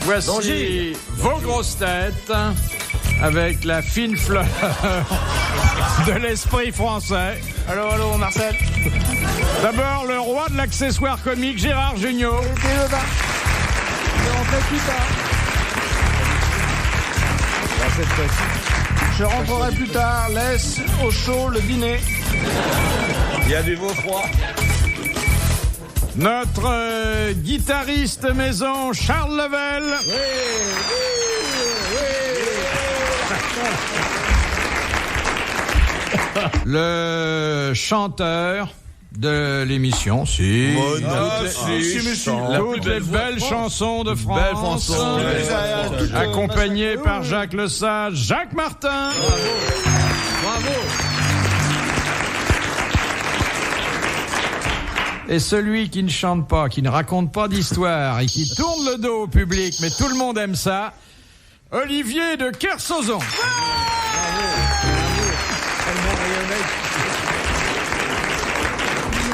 Voici vos grosses têtes avec la fine fleur de l'esprit français. Allô, Marcel. D'abord, le roi de l'accessoire comique, Gérard Jugnot. Je rentrerai plus tard. Laisse au chaud le dîner. Il y a du veau froid. Notre guitariste maison, Charles Level. Le chanteur de l'émission, si. Toutes les belles chansons de France. Belle chanson. Accompagné par Jacques Lesage, Jacques Martin. Bravo. Et celui qui ne chante pas, qui ne raconte pas d'histoire et qui tourne le dos au public, mais tout le monde aime ça, Olivier de Kersauzon.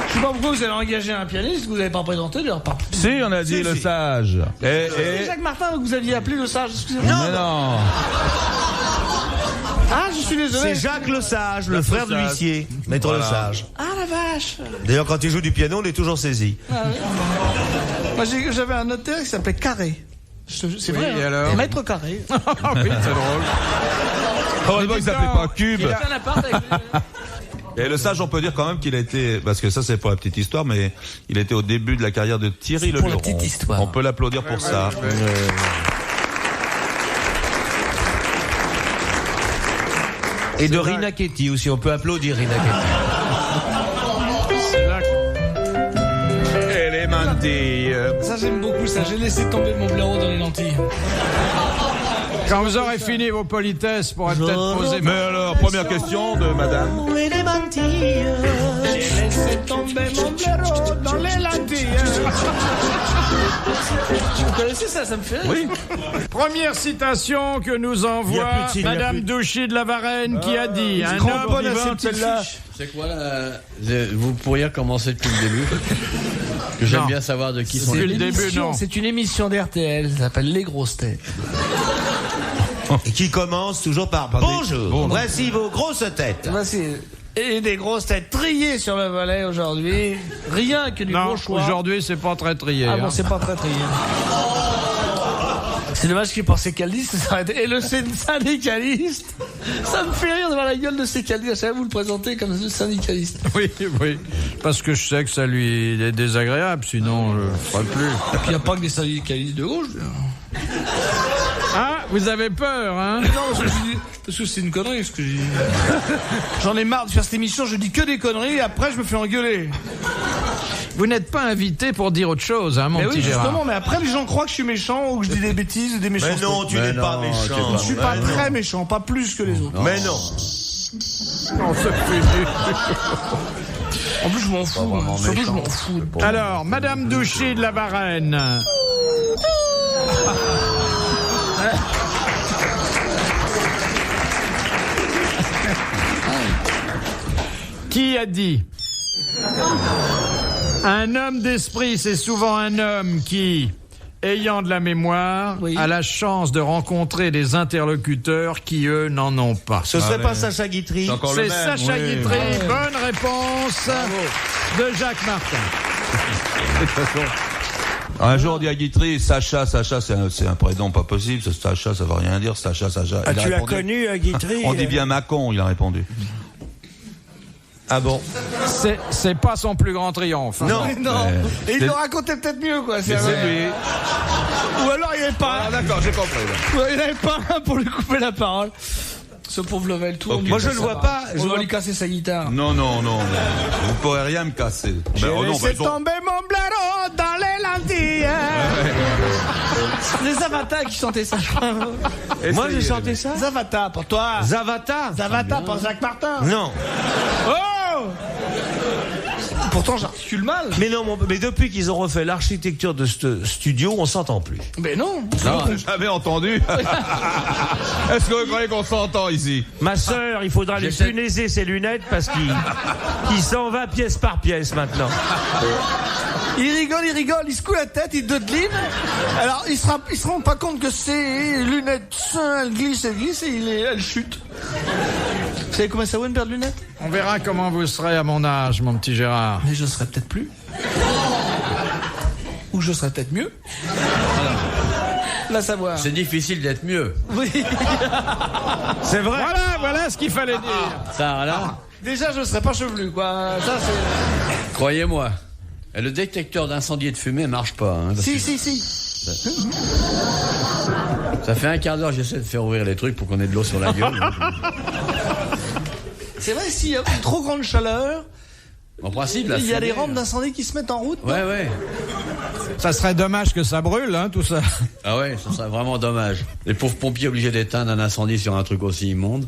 Je sais pas pourquoi vous avez engagé un pianiste que vous n'avez pas présenté d'ailleurs. Si, on a dit le sage. C'est Jacques Martin que vous aviez appelé le sage, excusez-moi. Non. Ah, je suis désolé. C'est Jacques Lesage, le frère de l'huissier, maître Lesage. Ah la vache. D'ailleurs, quand il joue du piano, on est toujours saisi. Moi, j'avais un notaire qui s'appelait Carré. C'est vrai. Et alors Maître Carré. Oui, c'est drôle. Heureusement qu'il s'appelait pas Cube. Il avait un appart avec... Et le sage, on peut dire quand même qu'il a été, parce que ça c'est pour la petite histoire, mais il était au début de la carrière de Thierry Le pour la Luron. petite histoire. On peut l'applaudir pour ça. Et de Rina Ketty aussi, on peut applaudir Rina Ketty. Et les mantilles. Ça, j'aime beaucoup ça. J'ai laissé tomber mon blaireau dans les lentilles. Quand vous aurez fini vos politesses, pourrez peut-être poser... Mais alors, première question de madame. J'ai laissé tomber mon blaireau dans les lentilles. Vous connaissez ça, ça me fait rire. Oui. Première citation que nous envoie Madame Douchy de la Varenne qui a dit un homme vivant celle-là. C'est quoi là vous pourriez recommencer depuis le début. Que j'aime bien savoir de qui sont Depuis les le début, non. C'est une émission d'RTL, ça s'appelle Les Grosses Têtes. Et qui commence toujours par bonjour. Voici vos grosses têtes. Voici. Et des grosses têtes triées sur le volet aujourd'hui. Rien que du Non, gros choix. aujourd'hui c'est pas très trié. Ah bon, hein. c'est pas très trié. C'est dommage qu'il pensait syndicaliste s'arrêter. Et le syndicaliste, ça me fait rire de voir la gueule de ces syndicalistes. À chaque fois, vous le présentez comme syndicaliste. Oui, parce que je sais que ça lui est désagréable, sinon je ne ferai plus. Et puis il n'y a pas que des syndicalistes de gauche. Ah, vous avez peur, hein? Non, parce que c'est une connerie ce que j'ai dit. J'en ai marre de faire cette émission, je dis que des conneries et après je me fais engueuler. Vous n'êtes pas invité pour dire autre chose, hein, mon Mais petit oui, Gérard. justement, mais après les gens croient que je suis méchant ou que je dis des bêtises ou des méchancetés. Mais non, tu n'es pas méchant. Je ne suis pas très méchant, pas plus que les autres. Mais non. Non, c'est fini. En plus, je m'en fous. Surtout, je m'en fous. Alors, Madame Douchy de la Varenne. Qui a dit un homme d'esprit, c'est souvent un homme qui, ayant de la mémoire, a la chance de rencontrer des interlocuteurs qui, eux, n'en ont pas. Ce serait pas Sacha Guitry? C'est Sacha Guitry. Bonne réponse de Jacques Martin. De toute façon, un jour on dit à Guitry, Sacha, c'est un prénom pas possible. Sacha, ça veut rien dire. Sacha. Ah, Il a tu l'as répondu, connu, Guitry? On dit bien Macon, il a répondu. Ah bon? C'est pas son plus grand triomphe. Hein. Non. Et il le racontait peut-être mieux, quoi. C'est lui. Ou alors il n'y avait pas Ah d'accord, j'ai compris. Là. il n'avait pas un pour lui couper la parole. Ce pauvre Level, tout. Okay. Moi, je ne vois pas. On va lui casser sa guitare. Non. Vous pourrez rien me casser. J'ai laissé tomber mon blaireau dans les lentilles. Les Zavata qui chantaient ça. Moi, j'ai chanté ça. Zavata, pour toi. Zavata? Zavata pour Jacques Martin. Non. Oh! Pourtant, j'articule mal. Mais non, mais depuis qu'ils ont refait l'architecture de ce studio, on s'entend plus. Mais non. J'ai jamais entendu. Est-ce que vous croyez qu'on s'entend ici? Ma sœur, il faudra lui punaiser ses lunettes parce qu'il s'en va pièce par pièce maintenant. Il rigole, il secoue la tête, il dodeline. Alors, il se rend pas compte que ses lunettes, elles glissent et elles chutent. Vous savez comment ça vaut une paire de lunettes? On verra comment vous serez à mon âge, mon petit Gérard. Mais je serai peut-être plus. Ou je serai peut-être mieux. La savoir. C'est difficile d'être mieux. Oui. C'est vrai. Voilà ce qu'il fallait dire. Ça, là. Déjà, je serai pas chevelu, quoi. Ça, c'est... Croyez-moi. Le détecteur d'incendie et de fumée marche pas. Hein, Si. Ça fait un quart d'heure que j'essaie de faire ouvrir les trucs pour qu'on ait de l'eau sur la gueule. C'est vrai, s'il y a une trop grande chaleur, En principe, la il y a fumée, les rampes d'incendie qui se mettent en route. Ouais. Ça serait dommage que ça brûle, hein, tout ça. Ah ouais, ça serait vraiment dommage. Les pauvres pompiers obligés d'éteindre un incendie sur un truc aussi immonde.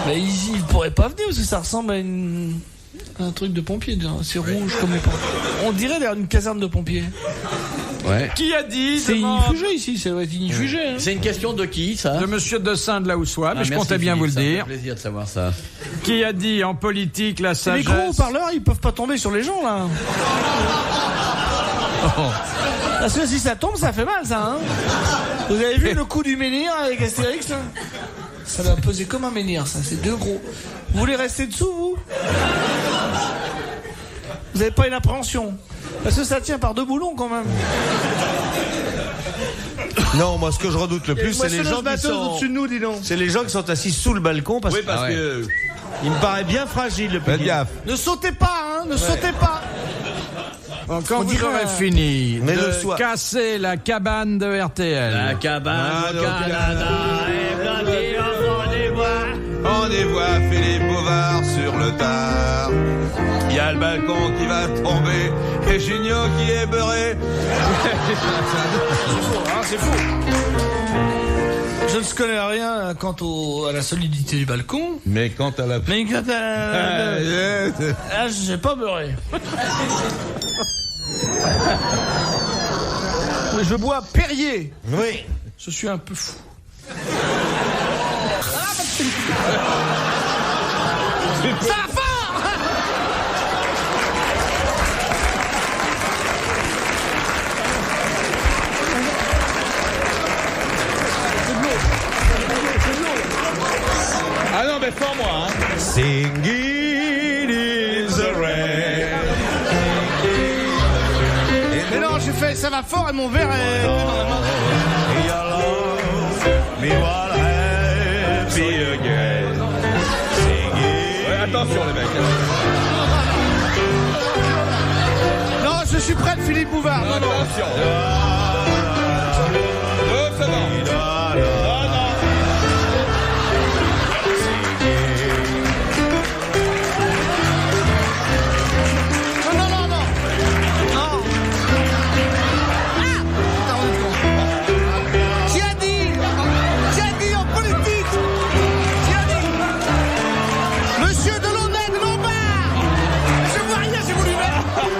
Mais ils pourraient pas venir parce que ça ressemble à un truc de pompier. C'est rouge comme les pompiers. On dirait d'ailleurs une caserne de pompiers. Ouais. Qui a dit? C'est inifugé ici, c'est inifugé. Hein. C'est une question de qui, ça? De monsieur Dessin de la Houssoie, mais je merci, comptais bien Philippe, vous le dire. Ça me fait plaisir de savoir ça. Qui a dit en politique la Les sagesse? gros haut-parleurs, ils peuvent pas tomber sur les gens, là. Parce que si ça tombe, ça fait mal, ça, hein. Vous avez vu le coup du menhir avec Astérix, là? Ça va peser comme un menhir, ça, c'est deux gros. Vous voulez rester dessous, vous? Vous avez pas une appréhension? Parce que ça tient par deux boulons, quand même. Non, moi, ce que je redoute le plus, c'est les gens qui sont... au-dessus de nous, dis donc. C'est les gens qui sont assis sous le balcon parce que... il me paraît bien fragile, le Faites petit. gaffe. Ne sautez pas, hein, ne sautez pas. Bon, quand On vous dirait aurez un- fini Mais de le soir. casser la cabane de RTL, La cabane au Canada est bloquée en des bois. On y voit Philippe Bouvard sur le tard. Il y a le balcon qui va tomber et Junio qui est beurré. C'est faux. Je ne connais rien quant à la solidité du balcon. Mais quant à la... Mais quant à... j'ai pas beurré. Mais je bois Perrier. Oui. Je suis un peu fou. Ça va fort. Ah non, mais fort moi, hein. Singing in the rain. Mais non, j'ai fait ça va fort et mon verre est dans la main. Your love, me while happy again. Singing. Ouais, attention les mecs. Non, je suis prêt de Philippe Bouvard. Non, non. Attention. Oh, ça va. Ah, non. Non, non, non, non. Non. Qui a dit en politique, qui a dit Monsieur Delaunay de Lombard. Je vois rien, j'ai voulu mettre.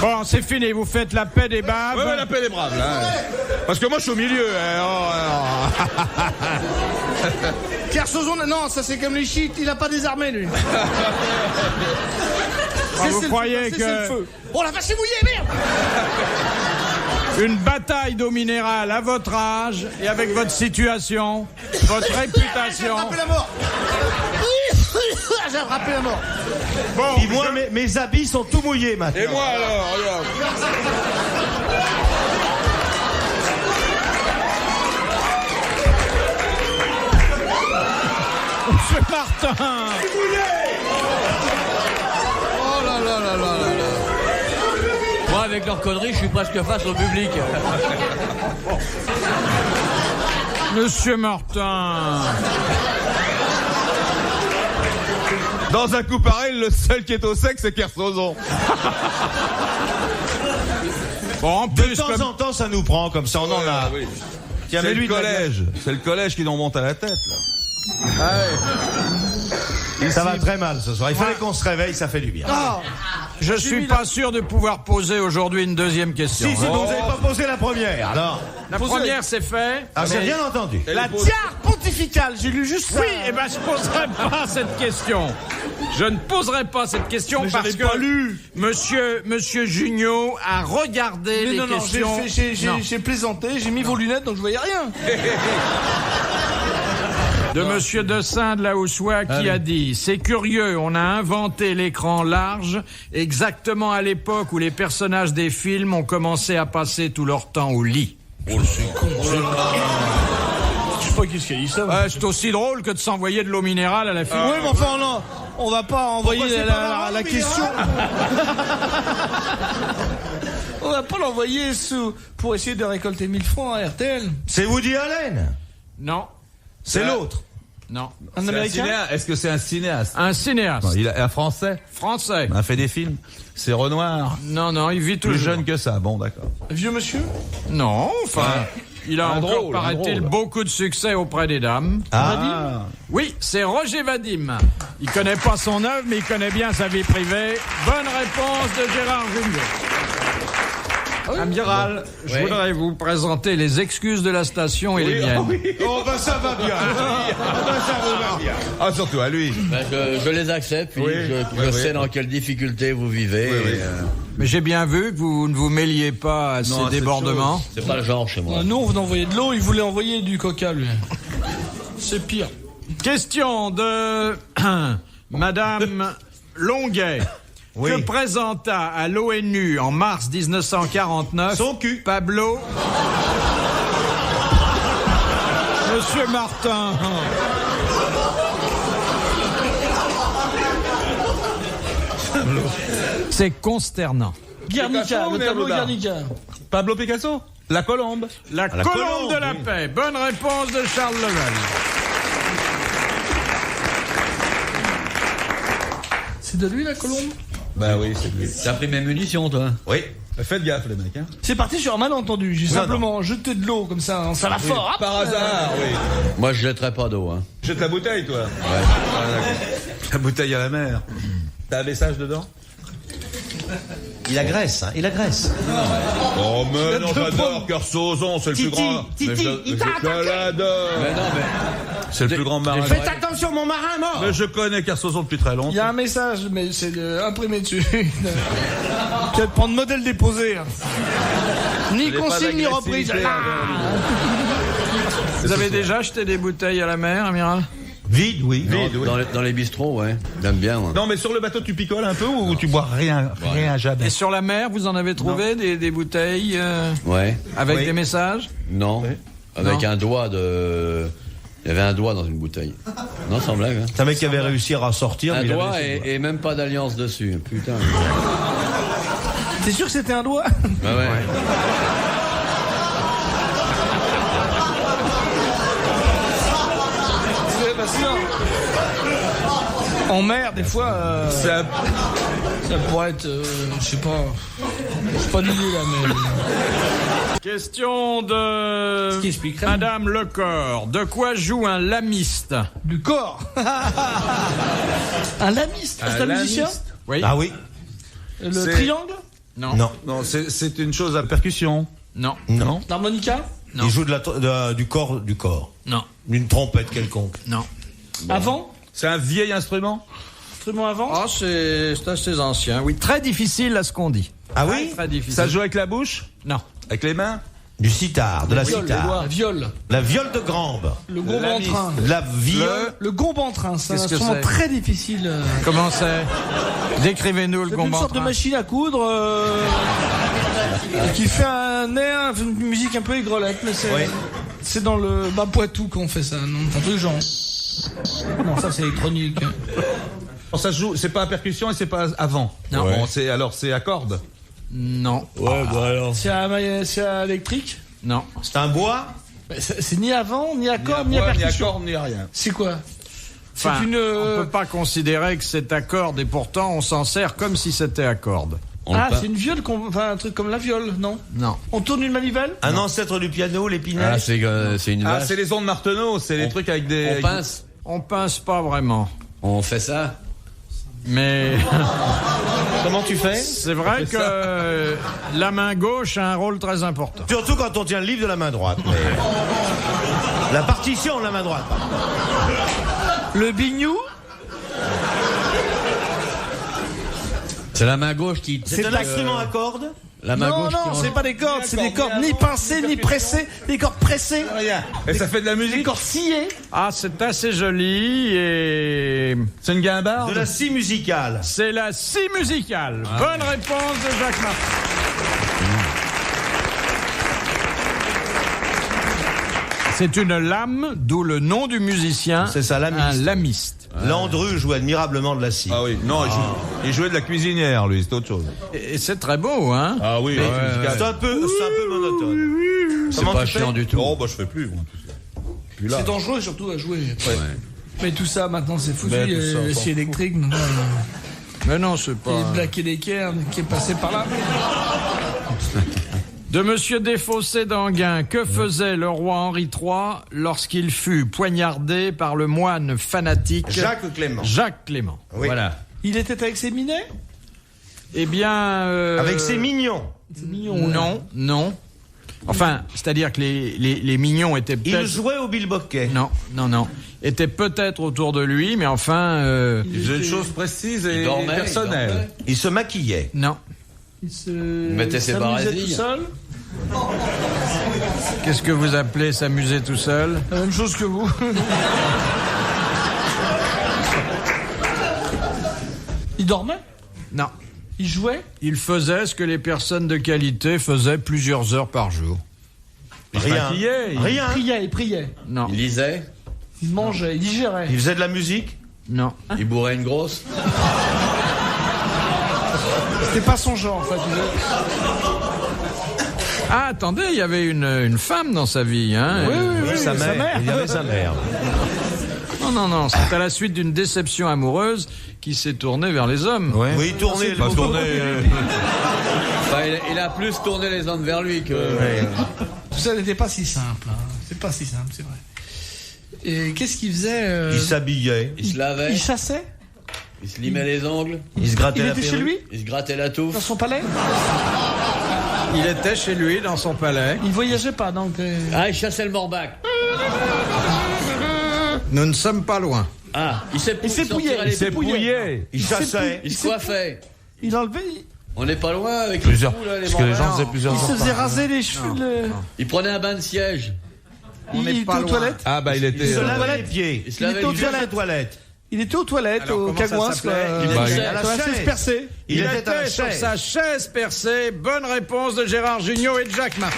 Bon, c'est fini, vous faites la paix des baves. Ouais, la paix des braves, là. Parce que moi, je suis au milieu. Kersozon, non, ça c'est comme les chiites, il a pas désarmé lui. Vous croyez C'est le que feu. Oh la vache, c'est mouillé, merde. une bataille d'eau minérale à votre âge et avec votre situation, votre J'ai réputation... attrapé la mort. J'ai attrapé la mort. Bon, Puis moi, mes habits sont tout mouillés maintenant. Et moi alors, regarde. Monsieur Martin. Oh là là là là là là. Moi, avec leurs conneries, je suis presque face au public. Monsieur Martin. Dans un coup pareil, le seul qui est au sec, c'est Kersozon. Bon, en De plus, temps en temps, ça nous prend comme ça, on en a. Oui. Tiens, C'est mais le lui, collège. C'est le collège qui nous monte à la tête, là. ça va très mal ce soir. Il fallait qu'on se réveille, ça fait du bien. je suis pas sûr de pouvoir poser aujourd'hui une deuxième question. Si, vous n'avez pas posé la première. Alors, La première, c'est fait. ah, j'ai bien entendu. La tiare pontificale, j'ai lu juste ça. Oui, eh ben, je poserai pas cette question. Je ne poserai pas cette question Mais parce j'en ai que pas lu. Monsieur Junio a regardé Mais les non, questions. Non. j'ai plaisanté, j'ai mis vos lunettes, donc je voyais rien. De Monsieur Dessin de la Houssois qui a dit: c'est curieux, on a inventé l'écran large exactement à l'époque où les personnages des films ont commencé à passer tout leur temps au lit. Je sais pas qu'est-ce qu'il a dit ça. C'est aussi drôle que de s'envoyer de l'eau minérale à la fille. Oui, mais enfin, non, on va pas envoyer c'est pas marrant, la question. On va pas l'envoyer pour essayer de récolter 1000 francs à RTL. C'est Woody Allen. Non, C'est l'autre. non. Un Américain. Est-ce que c'est un cinéaste? Un cinéaste. Non, il est un Français. Français. Il a fait des films. C'est Renoir. Non, il vit Plus toujours. jeune que ça. Bon, d'accord. Vieux monsieur. Non, enfin, il a un encore, drôle, un paraît-il, drôle. beaucoup de succès auprès des dames. Ah. Oui, c'est Roger Vadim. Il connaît pas son œuvre, mais il connaît bien sa vie privée. Bonne réponse de Gérard Junior. Amiral, je voudrais vous présenter les excuses de la station et les miennes. Oh, ben ça va bien. Ah, surtout à lui. Ben, je les accepte, puis je sais dans quelles difficultés vous vivez. Mais j'ai bien vu que vous ne vous mêliez pas à ces cette débordements. C'est pas le genre chez moi. Nous, on venait envoyer de l'eau, il voulait envoyer du coca, lui. C'est pire. Question de Madame Longuet. Oui. Que présenta à l'ONU en mars 1949 Son cul. Pablo. Monsieur Martin. C'est consternant. Guernica, le tableau Guernica. Pablo Picasso. La colombe. La la colombe colombe, de la oui. paix. Bonne réponse de Charles Level. C'est de lui, la colombe? Bah oui, c'est lui. T'as pris mes munitions, toi? Oui. Faites gaffe, les mecs, hein. C'est parti sur un malentendu. J'ai simplement jeté de l'eau comme ça, ça va fort. Hop. Par hasard, oui. Moi, je jetterai pas d'eau, hein. Jette la bouteille, toi. La bouteille à la mer. T'as un message dedans? Il agresse, hein. Il agresse. Oh, mais non, j'adore Kersozon, c'est le plus grand. Titi, il t'a Je l'adore. Mais non, mais... C'est le plus grand marin. Faites attention, mon marin mort. Mais je connais Kersozon depuis très longtemps. Il y a un message, mais c'est imprimé dessus. Tu vas te prendre modèle déposé. Hein. Ni pas consigne ni reprise. d'agressivité, Vous avez déjà acheté des bouteilles à la mer, amiral? Vide, oui. Dans les bistrots, ouais. J'aime bien, moi. Non, mais sur le bateau, tu picoles un peu ou tu bois rien jamais? Et sur la mer, vous en avez trouvé des bouteilles Ouais. avec Oui. des messages? Non. Avec Non. un doigt de... Il y avait un doigt dans une bouteille. Non, sans blague, hein. C'est un mec qui avait réussi à sortir. Un mais il avait doigt laissé le doigt. et même pas d'alliance dessus. Putain. T'es sûr que c'était un doigt? Bah ouais. Bah sinon. En mer, des fois, ça pourrait être, je sais pas l'idée là, mais. Question de Ce qui expliquerait. Madame Lecor. De quoi joue un lamiste? Du corps. Un lamiste. C'est un musicien? Oui. Ah oui. Le C'est- triangle? Non. Non. Non, c'est une chose à percussion. Non. Non. L'harmonica? Non. Il joue du corps. Non. D'une trompette quelconque. Non. Avant? C'est un vieil instrument. Instrument avant? Oh, c'est assez ancien. Oui, très difficile à ce qu'on dit. Ah oui. Très difficile. Ça joue avec la bouche? Non. Avec les mains? Du sitar, de la Viole, sitar. la viole. La viole de Grambe. Le gombe en Lamiste. train. La viole. Le gombe en train, c'est un Qu'est-ce que instrument c'est très difficile. Comment c'est? Décrivez-nous le C'est une combat. sorte de machine à coudre qui fait un air, une musique un peu aigrelette, mais c'est Oui. c'est dans le bas Poitou qu'on fait ça, non? C'est un truc genre. Non, ça c'est électronique. Ça se joue, c'est pas à percussion et c'est pas avant. Non. Bon, c'est à cordes. Non. Ouais, bah alors. C'est à électrique? Non. C'est un bois? C'est ni avant, ni à corde, ni à percussion. ni à rien. C'est quoi? Enfin, C'est une. on peut pas considérer que c'est à corde et pourtant on s'en sert comme si c'était à corde. C'est une viole, enfin un truc comme la viole, non? Non. On tourne une manivelle? Un ancêtre du piano, l'épinette? Ah, c'est une vache. c'est les ondes Marteneau, c'est les trucs avec des... On pince. On pince pas vraiment. On fait ça. Mais Comment tu fais? c'est vrai que la main gauche a un rôle très important. Surtout quand on tient le livre de la main droite. Mais... la partition de la main droite. Le bignou? C'est la main gauche qui. C'est un instrument à cordes? La main Non, gauche non, qui c'est pas des cordes, c'est des cordes ni pincées, ni pressées, des cordes pressées. Et ça fait de la Des musique? cordes sciées. Ah, c'est assez joli et C'est une guimbarde? De la scie musicale. c'est la scie musicale. Bonne réponse de Jacques Martin. C'est une lame, d'où le nom du musicien. C'est ça, lamiste. Un lamiste. Landru joue admirablement de la scie. Ah oui, non, il jouait de la cuisinière, lui, c'est autre chose. Et c'est très beau, hein? Ah oui, C'est un peu monotone. C'est Comment pas tu fais? chiant du tout. Oh, bah je fais plus. Plus là. C'est dangereux surtout à jouer. Mais tout ça maintenant c'est foutu, Mais il y a tout ça, le on s'en scie électrique, non, Mais non, c'est et pas. Black et Decker qui est passé par là. De Monsieur Desfossés d'Anguin, que faisait le roi Henri III lorsqu'il fut poignardé par le moine fanatique Jacques Clément. Jacques Clément. Oui. Voilà. Il était avec ses minets? Eh bien. Avec ses mignons. C'est mignon. Non, non. Enfin, c'est-à-dire que les mignons étaient Il peut-être. jouait au bilboquet. Non. Étaient peut-être autour de lui, mais enfin. Il faisait une chose précise et dormait, personnelle. Il se maquillait. Non. Il se mettait ses s'amusait barasilles. tout seul. Qu'est-ce que vous appelez s'amuser tout seul? La même chose que vous. Il dormait? Non. Il jouait? Il faisait ce que les personnes de qualité faisaient plusieurs heures par jour. Rien. Rien. Il priait. Non. Il lisait. Il mangeait, il digérait. Il faisait de la musique. Non. Il bourrait une grosse. C'était pas son genre en fait. Ah, attendez, il y avait une femme dans sa vie, hein? Oui, sa mère. Il y avait sa mère. Non, c'est à la suite d'une déception amoureuse qui s'est tournée vers les hommes. Oui, tourner. Pas tourner. Enfin, il a plus tourné les hommes vers lui que. Tout ça n'était pas si simple. Hein. C'est pas si simple, c'est vrai. Et qu'est-ce qu'il faisait Il s'habillait. Il se lavait. Il chassait? Il se limait les ongles. Il se grattait Il la était chez perruque. lui? Il se grattait la Dans touffe. son palais? Il était chez lui, dans son palais. Il voyageait pas donc. Ah, il chassait le morbac. Nous ne sommes pas loin. Ah, il s'épouillait. Il C'est pouillé. Il chassait. Il se coiffait. Il enlevait. On n'est pas loin avec Plusieurs. les fous, là, les Parce que les morbacs. gens faisaient plusieurs Il se ans. faisait raser les cheveux. Il prenait un bain de siège. Il était pas aux loin. toilettes. Ah bah il Il était. se lavait les pieds. Il se Il lavait était au les Il faisait la toilette. Il était aux toilettes, Alors, au comment ça cagouin, s'appelait Il était à la sur la chaise chaise. percée. Il était à la était sur chaise. sa chaise percée. Bonne réponse de Gérard Jugnot et de Jacques Martin.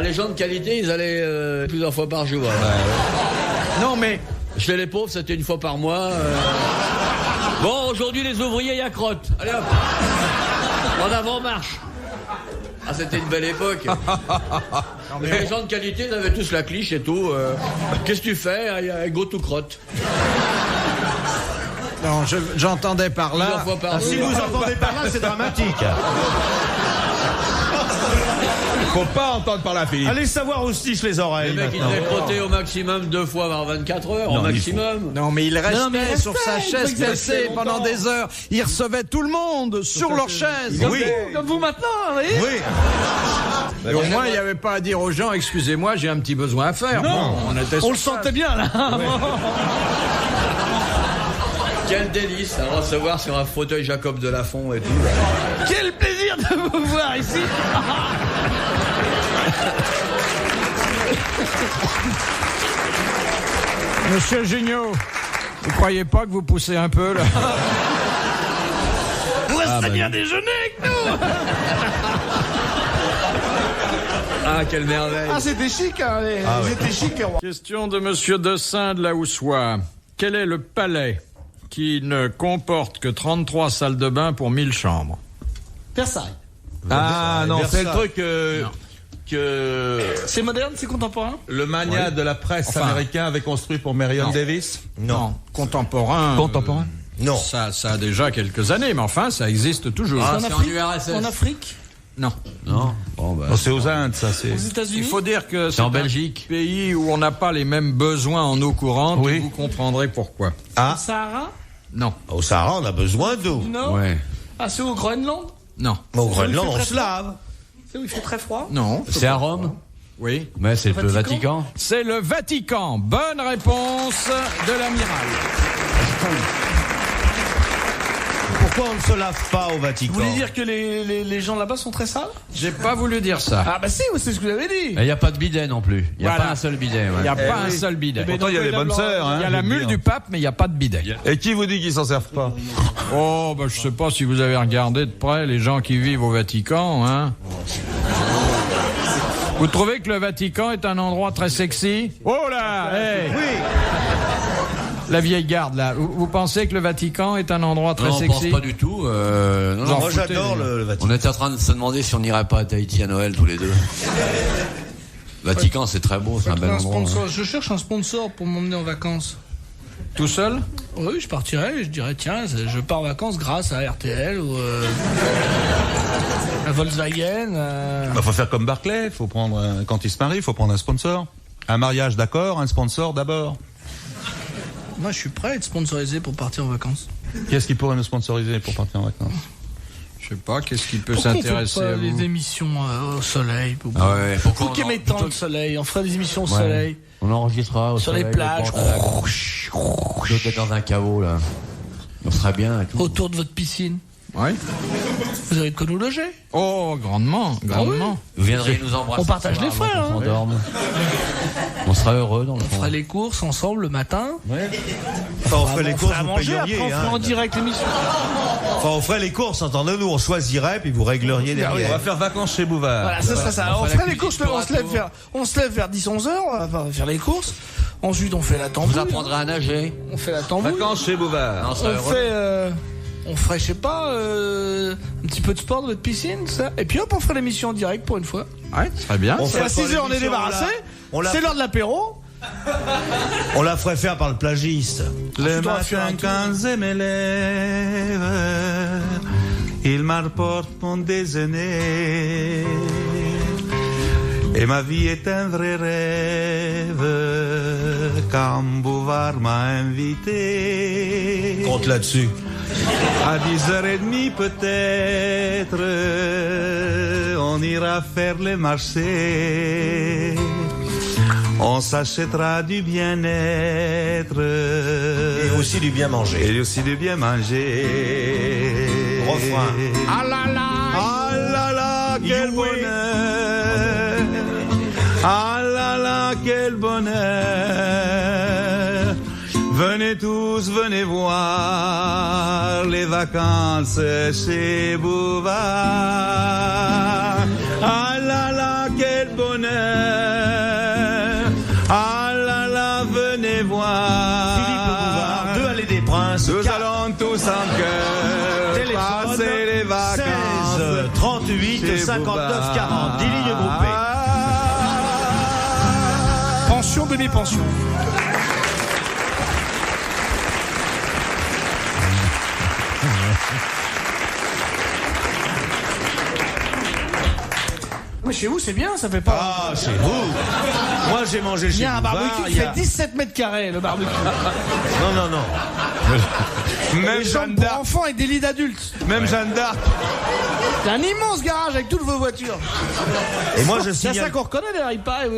Les gens de qualité, ils allaient plusieurs fois par jour. Non, mais Chez les pauvres, c'était une fois par mois. Bon, aujourd'hui, les ouvriers, y a crotte. Allez hop. En avant, marche. Ah, c'était une belle époque. Les gens de qualité, ils avaient tous la cliche et tout. Qu'est-ce que tu fais? Go to crotte. non, j'entendais par Plusieurs là. fois par Ah, si jour. vous entendez par là, c'est dramatique. Faut pas entendre par la Philippe. Allez savoir où se tichent les oreilles. Le mec, il maintenant. devait crotter au maximum 2 fois par 24 heures. Au maximum. Non, mais il restait Non, mais il sur sa restait, chaise il percée restait pendant longtemps. des heures. Il recevait tout le monde sur leur chaise. Oui. Comme vous maintenant, vous voyez? Oui. Et au moins, il n'y avait pas à dire aux gens, excusez-moi, j'ai un petit besoin à faire. Bon, on était On sur le sentait bien là. Quel délice à recevoir sur un fauteuil Jacob de Lafont et tout. Quel plaisir de vous voir ici. Monsieur Jugnot, vous croyez pas que vous poussez un peu, là? Vous restez bien déjeuner avec nous. Ah, quelle merveille. Ah, c'était chic, hein. Ils étaient chics, les rois. Question de Monsieur Dessein de la Houssoie. Quel est le palais qui ne comporte que 33 salles de bain pour 1000 chambres? Versailles. Ah non, c'est le truc Non. que C'est moderne, c'est contemporain? le magnat de la presse américain avait construit pour Marion Davis. Non. Contemporain. Non. Ça a déjà quelques années, mais enfin, ça existe toujours. Ah, En c'est en Afrique? URSS. En Afrique? Non. Non. Bon, bah. Oh, c'est aux Indes, ça. C'est. Aux États-Unis? Il faut dire que c'est en un Belgique. pays où on n'a pas les mêmes besoins en eau courante. Oui. Et vous comprendrez pourquoi. Au Sahara? Non. Au Sahara, on a besoin d'eau. Du Nord? Ouais. Ah, c'est au Groenland? Non. Au Groenland, fait on très se lave. C'est où il fait très froid? Non. C'est à Rome? Oui. Mais c'est le Vatican Vatican. C'est le Vatican. Bonne réponse de l'amiral. Pourquoi on ne se lave pas au Vatican? Vous voulez dire que les gens là-bas sont très sales? J'ai pas voulu dire ça. Ah bah si, c'est ce que vous avez dit. Il n'y a pas de bidet non plus. Il n'y a Voilà. pas un seul bidet. Il ouais. n'y a pas un seul bidet. Pourtant, il y a les bonnes sœurs. Hein, Il y a la mule du pape, mais il n'y a pas de bidet. Et qui vous dit qu'ils s'en servent pas? Oh, bah, je sais pas si vous avez regardé de près les gens qui vivent au Vatican, hein. Vous trouvez que le Vatican est un endroit très sexy? Oh là, hey. Oui. La vieille garde, là. Vous pensez que le Vatican est un endroit très Non, on sexy? pense pas du tout. Non, Vous en Moi, foutez, j'adore les- le Vatican. On était en train de se demander si on n'irait pas à Tahiti à Noël tous les deux. Vatican, c'est très beau, c'est un bel endroit. Je cherche un sponsor pour m'emmener en vacances. Tout seul? Oui, je partirais, je dirais tiens, je pars en vacances grâce à RTL ou à Volkswagen. Bah, faut faire comme Barclay. Faut prendre quand il se marie, faut prendre un sponsor. Un mariage, d'accord. Un sponsor d'abord. Moi, je suis prêt à être sponsorisé pour partir en vacances. Qu'est-ce qui pourrait nous sponsoriser pour partir en vacances? Je sais pas, qu'est-ce qui peut Pourquoi on fait s'intéresser pas à vous? les émissions au soleil? Ah ouais, pourquoi Vous qui aimez tant le soleil, on ferait des émissions au Ouais. soleil. On enregistrera au Sur les soleil, plages. au bord de la mer. Peut-être dans un caveau, là. On serait bien et tout. Autour de votre piscine. Oui. Vous avez de quoi nous loger? Oh, grandement, grandement. Vous viendriez nous embrasser. On partage ce soir les frais, avant qu'on hein. s'endorme. On sera heureux dans le On fond. ferait les courses ensemble le matin. Enfin, on ferait les courses, à vous manger, après payeriez. on ferait en Hein. direct l'émission. Enfin, on ferait les courses, entendez-nous, on choisirait, puis vous régleriez On derrière. va faire vacances chez Bouvard. Voilà, ça serait ça. On On ferait ferait la les courses, cuisine on se lève pour vers 10-11 heures, on va faire les courses. Ensuite, on fait la On vous tambouille. apprendra à nager. On fait la tambouille. Vacances chez Bouvard. Non, on serait heureux. On ferait, je sais pas, un petit peu de sport dans votre piscine, ça. Et puis hop, on ferait l'émission en direct pour une fois. Ouais, très bien. On Et ferait à pas 6 heures, on est l'émission, débarrassé. on la- C'est l'heure de l'apéro. On la ferait faire par le plagiste. Le dois faire un matin quand je me lève, il m'apporte mon déjeuner. Et ma vie est un vrai rêve quand Bouvard m'a invité. Compte là-dessus. À 10h30 peut-être, on ira faire le marché. On s'achètera du bien-être. Et aussi du bien manger. Et aussi du bien manger. Refrain. Ah là là! Ah là là, quel bonheur! Ah là là, quel bonheur! Venez tous, venez voir les vacances chez Bouvard. Ah là là, quel bonheur! Ah là là, venez voir. Philippe Bouvard, 2 Allées des Princes. Nous allons tous en cœur passer les vacances. 16 38 chez 59 40. 10 lignes Bouvard. groupées. Pension, demi-pension. Mais chez vous, c'est bien, ça fait pas. Ah, chez vous. Moi, j'ai mangé Il chez y a un Bouvard. barbecue qui fait 17 mètres carrés, le barbecue. Non, non, non. Même Des Jeanne chambres pour d'Arc. enfants et des lits d'adultes. Même Jeanne d'Arc. C'est un immense garage avec toutes vos voitures. Et moi, je C'est ça signale qu'on reconnaît d'ailleurs, il paraît.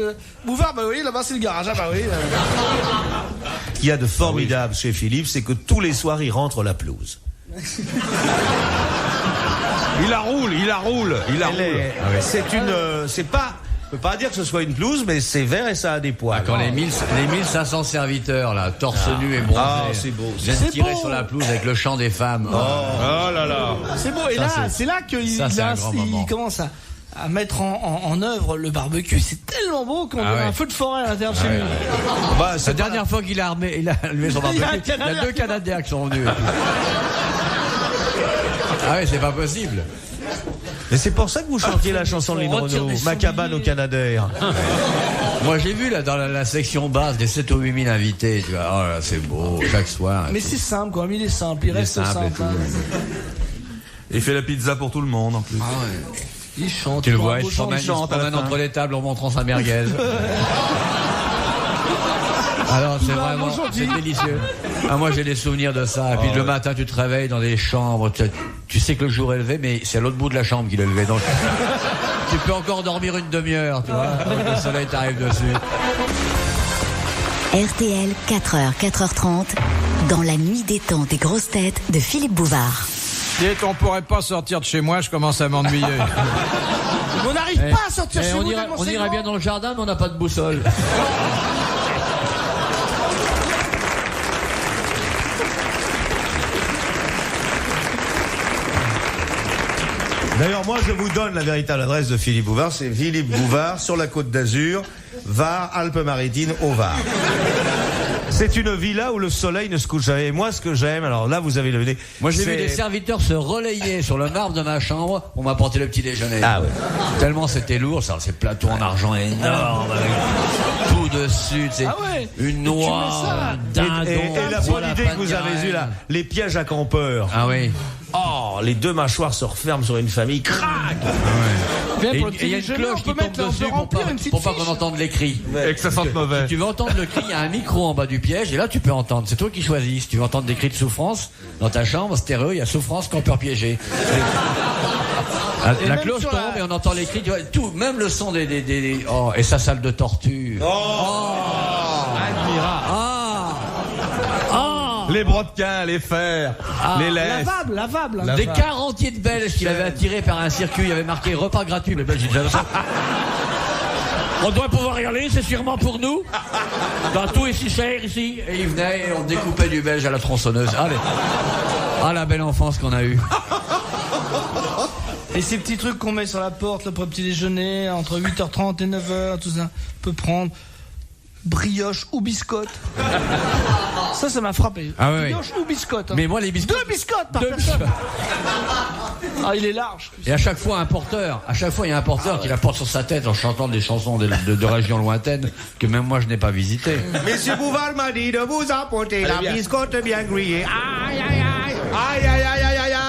Bouvard, bah oui, là-bas c'est le garage, ah bah oui. qu'il y a de formidable chez Philippe, c'est que tous les soirs, il rentre la pelouse. Il la roule, il la roule, il la roule. C'est une, c'est pas, je peux pas dire que ce soit une pelouse, mais c'est vert et ça a des poils. Ah, quand les 1500 serviteurs, là, torse nu et bronzés, Ah, c'est beau, ça. viennent C'est tirer beau. sur la pelouse avec le chant des femmes. Oh là là. C'est beau, et là, c'est là qu'il ça, c'est un grand moment. commence à mettre en œuvre le barbecue. C'est tellement beau qu'on dirait un feu de forêt à l'intérieur de chez lui. Bah, La dernière fois qu'il a allumé son barbecue, il y a 2 Canadiens qui sont venus. Ah ouais, c'est pas possible. Mais c'est pour ça que vous chantiez la chanson de Lynn Renaud, Ma cabane au Canadair. Moi, j'ai vu là dans la section basse des 7 ou 8 000 invités. Tu vois, oh là, c'est beau chaque soir. Mais c'est simple, quand même, il est simple, il reste simple. Il fait la pizza pour tout le monde en plus. Ah ouais. Il chante. Tu le vois, il se chante promène entre les tables en montrant sa merguez. Alors c'est vraiment, c'est délicieux. Ah, moi j'ai des souvenirs de ça. Et puis le matin tu te réveilles dans des chambres, tu sais que le jour est levé, mais c'est à l'autre bout de la chambre qu'il est levé. Donc tu peux encore dormir une demi-heure, tu vois. Le soleil t'arrive dessus. RTL, 4h, 4h30, dans la nuit des temps des grosses têtes de Philippe Bouvard. Dites, on pourrait pas sortir de chez moi, je commence à m'ennuyer. On n'arrive pas à sortir chez vous. On irait bien dans le jardin, mais on n'a pas de boussole. D'ailleurs, moi, je vous donne la véritable adresse de Philippe Bouvard. C'est Philippe Bouvard, sur la Côte d'Azur, Var, Alpes-Maritimes, au Var. C'est une villa où le soleil ne se couche jamais. Et moi, ce que j'aime, alors là, vous avez le nez. Moi, j'ai vu des serviteurs se relayer sur le marbre de ma chambre pour m'apporter le petit déjeuner. Ah ouais. Tellement c'était lourd, ça, ces plateaux en argent énormes, avec tout dessus, c'est une noix, un dindon. Et la bonne idée que vous avez eue là, les pièges à campeurs. Ah oui. Oh, les deux mâchoires se referment sur une famille. Crac. Et il y a une cloche qui tombe dessus pour pas qu'on entende les cris. Et que ça sente mauvais. Si tu veux entendre le cri, il y a un micro en bas du piège et là tu peux entendre. C'est toi qui choisis. Si tu veux entendre des cris de souffrance, dans ta chambre stéréo, il y a souffrance, campeur piégé. La cloche tombe et on entend les cris, tu vois, tout, même le son des oh, et sa salle de torture. Les brodequins, les fers, les laisses. Lavable. Des quarts entiers de Belges qu'il avait attirés par un circuit, il avait marqué repas gratuit, les Belges disaient ça. On doit pouvoir y aller, c'est sûrement pour nous. Dans tout est si cher ici. Et il venait et on découpait du belge à la tronçonneuse. Allez. Ah, la belle enfance qu'on a eue. Et ces petits trucs qu'on met sur la porte là, pour le petit déjeuner, entre 8h30 et 9h, tout ça, on peut prendre brioche ou biscotte. Ça m'a frappé. Ah ouais, brioche ou biscotte. Hein. Mais moi, les biscottes. 2 biscottes par personne. Ah, il est large. Et à chaque fois, il y a un porteur qui la porte sur sa tête en chantant des chansons de régions lointaines que même moi je n'ai pas visitées. Monsieur Bouvard m'a dit de vous apporter la biscotte bien grillée. Aïe, aïe, aïe. Aïe, aïe, aïe, aïe, aïe, aïe.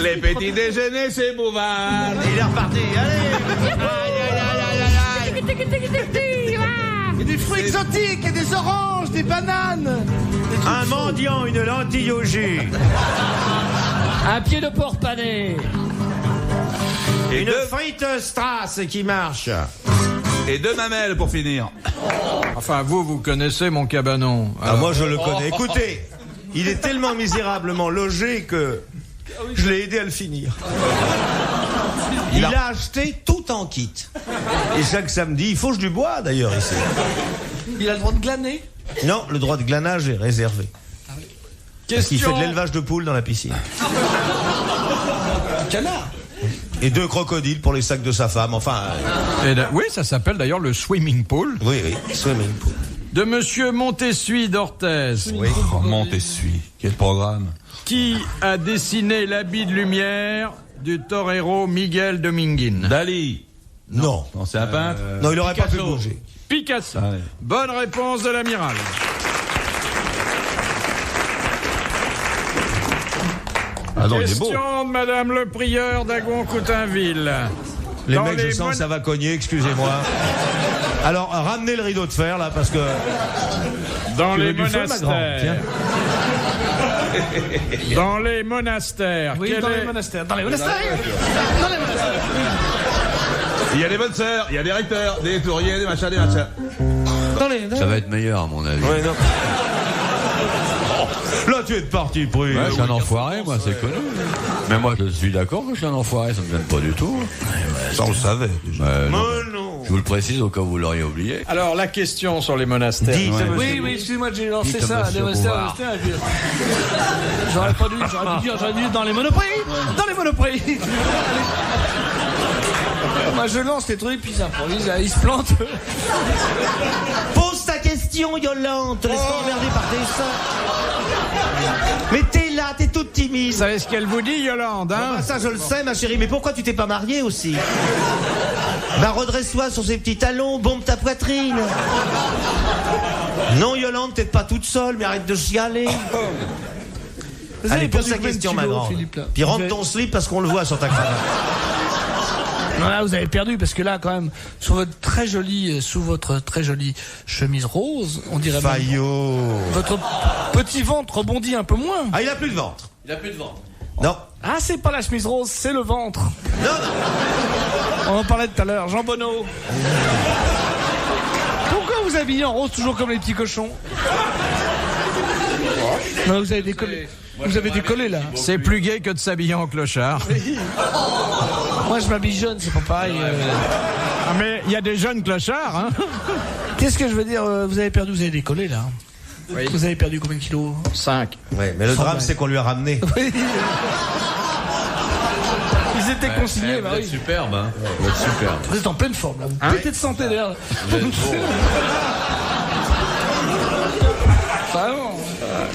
Les petits déjeuners, c'est Bouvard. Il est reparti, allez. Aïe, aïe, aïe, aïe, aïe. Et des fruits exotiques, et des oranges, des bananes. Un mendiant, une lentille au jus. Un pied de porc pané. Et une frite Strass qui marche. Et 2 mamelles pour finir. Enfin, vous connaissez mon cabanon. Ah, moi, je le connais. Écoutez, il est tellement misérablement logé que je l'ai aidé à le finir. Il a acheté tout en kit. Et chaque samedi, il fauche du bois d'ailleurs ici. Il a le droit de glaner? Non, le droit de glanage est réservé. Parce qu'il fait de l'élevage de poules dans la piscine. Canard. Et 2 crocodiles pour les sacs de sa femme. Enfin. Oui, ça s'appelle d'ailleurs le swimming pool. Oui, swimming pool. De monsieur Montessuie d'Orthez. Oui. Montessuie. Quel programme. Qui a dessiné l'habit de lumière du torero Miguel Dominguin? Dali. Non. Non, c'est un peintre. Non, il aurait pas pu bouger. Picasso. Ah ouais. Bonne réponse de l'amiral. Ah non, il est beau. Question de madame le prieur d'Agon-Coutainville. Les Dans mecs, je sens, ça va cogner, excusez-moi. Alors, ramenez le rideau de fer, là, parce que... Dans Tu les veux du feu, ma grande ? monastères. Dans les monastères. Oui, Quel dans est- les monastères. Dans les monastères. Dans les monastères. Il y a des bonnes sœurs, il y a des recteurs, des touriers, des machins, des machins. Ça va être meilleur à mon avis. Ouais, non. Là, tu es de parti pris. Ouais, je suis un enfoiré, moi, c'est connu. Mais moi, je suis d'accord que je suis un enfoiré, ça me gêne pas du tout. Ça, on le savait déjà. Mais non. Je vous le précise au cas où vous l'auriez oublié. Alors, la question sur les monastères. Oui, excusez-moi, j'ai lancé Dites, ça. monsieur Les Bouvard. J'aurais pas dû, j'aurais dû dans les monoprix. Dans les monoprix. Moi, je lance les trucs, puis ils improvisent, ils se plantent. Pose ta question, Yolande. Laisse-toi emmerder par des seins. Mais t'es là, t'es toute timide. Vous savez ce qu'elle vous dit, Yolande, hein? Ça, je le sais, ma chérie. Mais pourquoi tu t'es pas mariée aussi? Redresse-toi sur ses petits talons, bombe ta poitrine. Non, Yolande, t'es pas toute seule, mais arrête de chialer. Allez, pose ta question, ma grande. Puis rentre ton slip parce qu'on le voit sur ta cravate. Non, là, vous avez perdu parce que là, quand même, sous votre très jolie chemise rose, on dirait même, Fayot. votre petit ventre rebondit un peu moins. Ah, il a plus de ventre. Il a plus de ventre. Non. Ah, c'est pas la chemise rose, c'est le ventre. Non. On en parlait tout à l'heure. Jean Bonneau. Pourquoi vous habillez en rose toujours comme les petits cochons? Non, vous avez décollé. Vous avez décollé là. C'est plus gai que de s'habiller en clochard. Moi, je m'habille jeune, c'est pas pareil. Ah, mais il y a des jeunes clochards, hein? Qu'est-ce que je veux dire? Vous avez perdu, vous avez décollé là. Oui. Vous avez perdu combien de kilos? 5. Ouais, mais le drame, c'est qu'on lui a ramené. Oui. Ils étaient consignés, bah Vous êtes oui. superbe, hein. Vous êtes superbe. Vous êtes en pleine forme là. Vous pétez de santé d'ailleurs. Vous êtes beau. Vraiment.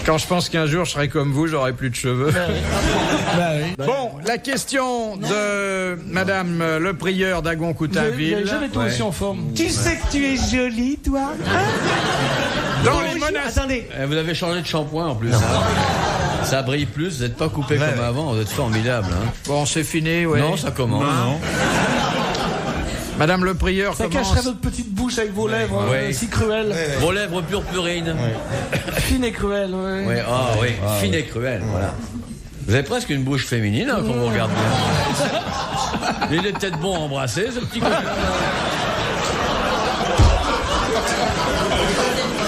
Quand je pense qu'un jour je serai comme vous, j'aurai plus de cheveux. Bah oui. Bon, la question de Madame le prieur Vous avez d'Agon-Coutainville. jamais été aussi en forme. Tu sais que tu es jolie, toi. Dans les monastères. Attendez. Vous avez changé de shampoing en plus. Hein. Ça brille plus, vous n'êtes pas coupé comme avant, vous êtes formidable. Hein. Bon, c'est fini, oui. Non, ça commence. Non. Madame le prieur Ça commence. cacherait votre petite bouche avec vos lèvres Ouais. si cruelles. Vos lèvres purpurines. Fines et cruelles, ouais. Ouais, oui, fine et cruelle, voilà. Vous avez presque une bouche féminine, hein, quand vous regardez bien. Il est peut-être bon à embrasser, ce petit copain.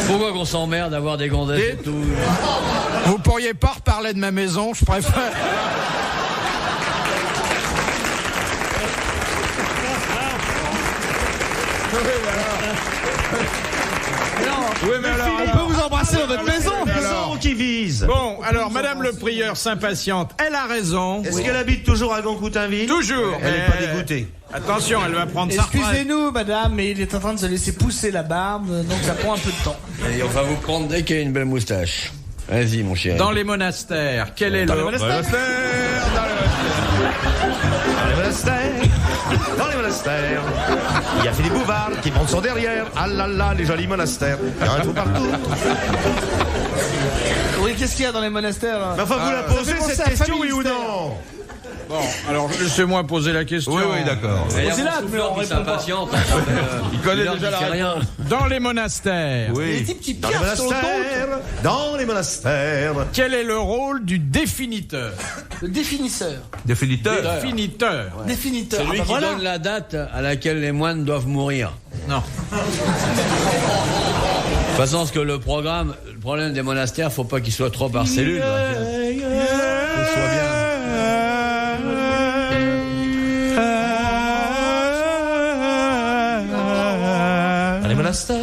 Pourquoi qu'on s'emmerde d'avoir des gonzesses et tout? Vous pourriez pas reparler de ma maison, je préfère. Oui, mais alors. On peut vous embrasser dans votre maison. Maison qui vise. Bon, alors, Madame le prieur s'impatiente, elle a raison. Est-ce qu'elle habite toujours à Goncoutainville? Toujours. Elle n'est mais- pas dégoûtée. Attention, elle va prendre sa retraite. Excusez-nous, madame, mais il est en train de se laisser pousser la barbe, donc ça prend un peu de temps. Et on va vous prendre dès qu'il y a une belle moustache. Vas-y, mon chéri. Dans les monastères, quel est le... Dans les monastères. Dans les monastères. Il y a Philippe Bouvard qui monte son derrière. Ah là là, les jolis monastères. Il y en a tout partout. Oui, qu'est-ce qu'il y a dans les monastères là? Mais enfin, vous la ça posez fait penser cette à question, Famille oui ou Mystère. non? Bon, alors laissez-moi poser la question. Oui, oui, d'accord. Il y a C'est mon là, mais souffleur on qui répond pas. s'impatiente. Il connaît Il déjà la fait rien. Dans les monastères, Les Oui. petits Dans les piafs sur le compte. monastères. Dans les monastères. quel est le rôle du définiteur? Le définisseur. Définiteur. Définiteur. Définiteur. C'est lui Ah, bah qui voilà. donne la date à laquelle les moines doivent mourir. Non. De toute façon, parce que le problème des monastères, faut pas qu'il soit trop par cellule. Faut que ce soit bien. Dans les monastères.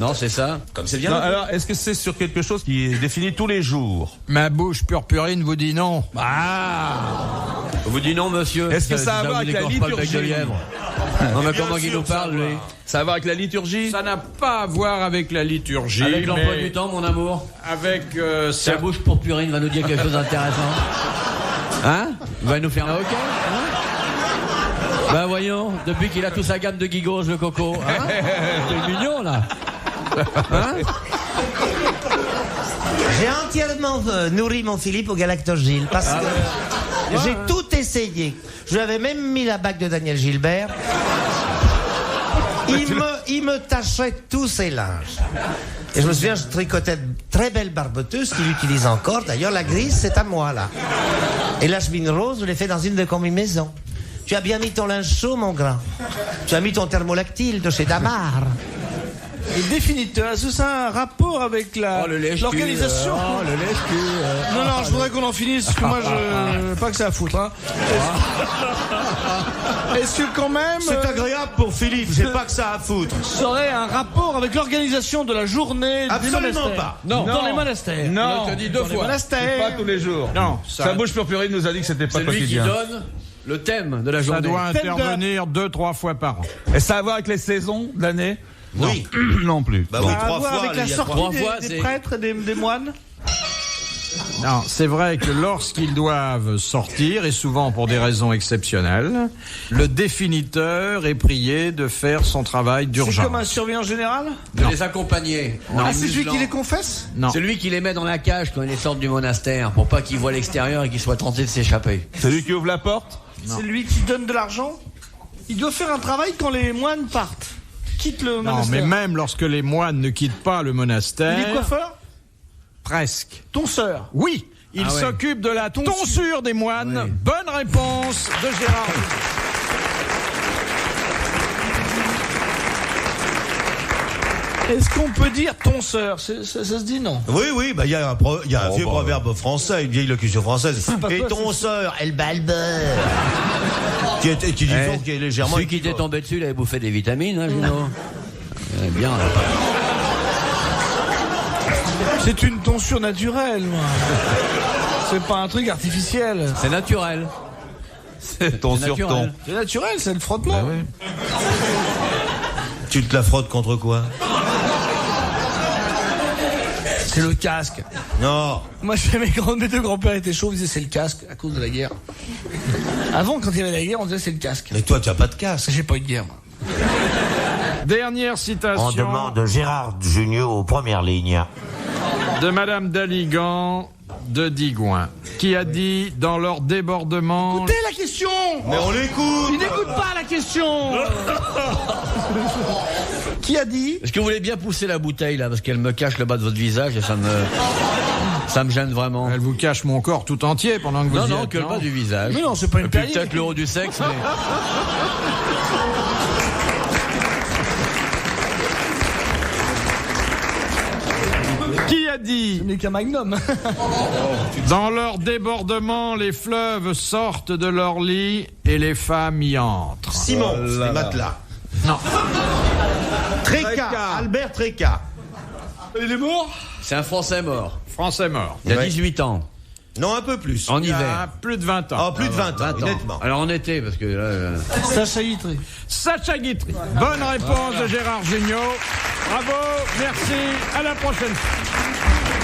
Non, c'est ça. Comme c'est Non, bien. alors, est-ce que c'est sur quelque chose qui est défini tous les jours? Ma bouche purpurine vous dit non. On vous dit non, monsieur. Est-ce que ça a à vous voir avec la décore pas le bec de liturgie? lièvre. Non, mais comment il nous parle, lui? Ça a à voir avec la liturgie? Ça n'a pas à voir avec la liturgie, Avec l'emploi mais du temps, mon amour. avec Sa bouche purpurine va nous dire quelque chose d'intéressant. Hein? Il va nous faire un hockey? Hein? Ben voyons, depuis qu'il a toute sa gamme de gigos, le coco. Hein? C'est mignon, là. Hein? J'ai entièrement nourri mon Philippe au Galactogil parce que j'ai tout essayé. Je lui avais même mis la bague de Daniel Gilbert. Il me tachait tous ses linges. Et je me souviens, je tricotais de très belles barboteuses qu'il utilise encore. D'ailleurs, la grise, c'est à moi, là. Et la chemise rose, je l'ai fait dans une de combinaisons. Tu as bien mis ton linge chaud, mon grand. Tu as mis ton thermolactyle de chez Damar. Les définiteurs, est-ce que ça a un rapport avec Oh, le lèche-cul, l'organisation oh, le lèche-cul, Non, non, je voudrais voudrais qu'on en finisse, parce que moi, pas que ça à foutre. Hein. Est-ce que quand même... C'est agréable pour Philippe, j'ai pas que ça à foutre. Ça aurait un rapport avec l'organisation de la journée Absolument des monastères. pas. Non. Dans les monastères. Non, On te dit deux Dans les fois. monastères. pas tous les jours. Non, Sa bouche purpurine nous a dit que c'était pas C'est lui qui quotidien. donne le thème de la ça journée. doit Thème de- intervenir 2-3 fois par an. Et ça a à voir avec les saisons de l'année? Oui. Non plus. Bah oui, Ça a à 3 voir fois. avec la il y a sortie 3. Trois fois, des c'est- prêtres et des moines. Non, c'est vrai que lorsqu'ils doivent sortir, et souvent pour des raisons exceptionnelles, le définiteur est prié de faire son travail C'est d'urgence. comme un surveillant général. De les accompagner. en Ah, les c'est celui muselant. qui les confesse. Non. C'est lui qui les met dans la cage quand ils sortent du monastère pour pas qu'ils voient l'extérieur et qu'ils soient tentés de s'échapper. C'est lui qui ouvre la porte? C'est lui qui donne de l'argent. Il doit faire un travail quand les moines partent. Quittent le Non, monastère. mais même lorsque les moines ne quittent pas le monastère... Il est coiffeur. Presque. Tonseur. Oui, il Ah ouais. s'occupe de la tonsure des moines. Ouais. Bonne réponse de Gérard. Est-ce qu'on peut dire tonseur? Ça se dit non. Oui, bah il y a un vieux proverbe français, une vieille locution française. pas Et toi, ton sœur, elle bat le beurre. qui dit fort, qui est légèrement. Celui qui t'est tombé dessus, il avait bouffé des vitamines, hein, Juno. Bien, là. C'est une tonsure naturelle, moi. C'est pas un truc artificiel. C'est naturel. C'est ton C'est sur ton. naturel. C'est naturel, c'est le frottement. Tu te la frottes contre quoi? C'est le casque. Non. Moi, mes deux grands-pères étaient chauds, ils disaient c'est le casque à cause de la guerre. Avant, quand il y avait la guerre, on disait c'est le casque. Mais toi, tu as pas de casque. J'ai pas eu de guerre, moi. Dernière citation On demande Gérard Junior aux premières lignes. de Madame Daligan de Digoin, qui a dit dans leur débordement... Écoutez la question. Mais on l'écoute. Il n'écoute pas la question. Qui a dit? Est-ce que vous voulez bien pousser la bouteille, là, parce qu'elle me cache le bas de votre visage et ça me gêne vraiment. Elle vous cache mon corps tout entier pendant que vous Non, y non, êtes, que le bas du visage. Mais non, c'est pas une Et puis Perrier. peut-être le haut du sexe, mais... Qui a dit Ce n'est qu'un magnum. dans leur débordement, les fleuves sortent de leur lit et les femmes y entrent. Simon, les matelas. Non. Tréca, Albert Tréca. Il est mort? C'est un Français mort. Français mort. Il y a Ouais. 18 ans. Non, un peu plus. En Il y a hiver. plus de 20 ans. Oh, plus de 20 ans, honnêtement. Alors en été, parce que là... Sacha Guitry. Sacha Guitry. Bonne réponse de Gérard Jugnot. Bravo, merci, à la prochaine fois.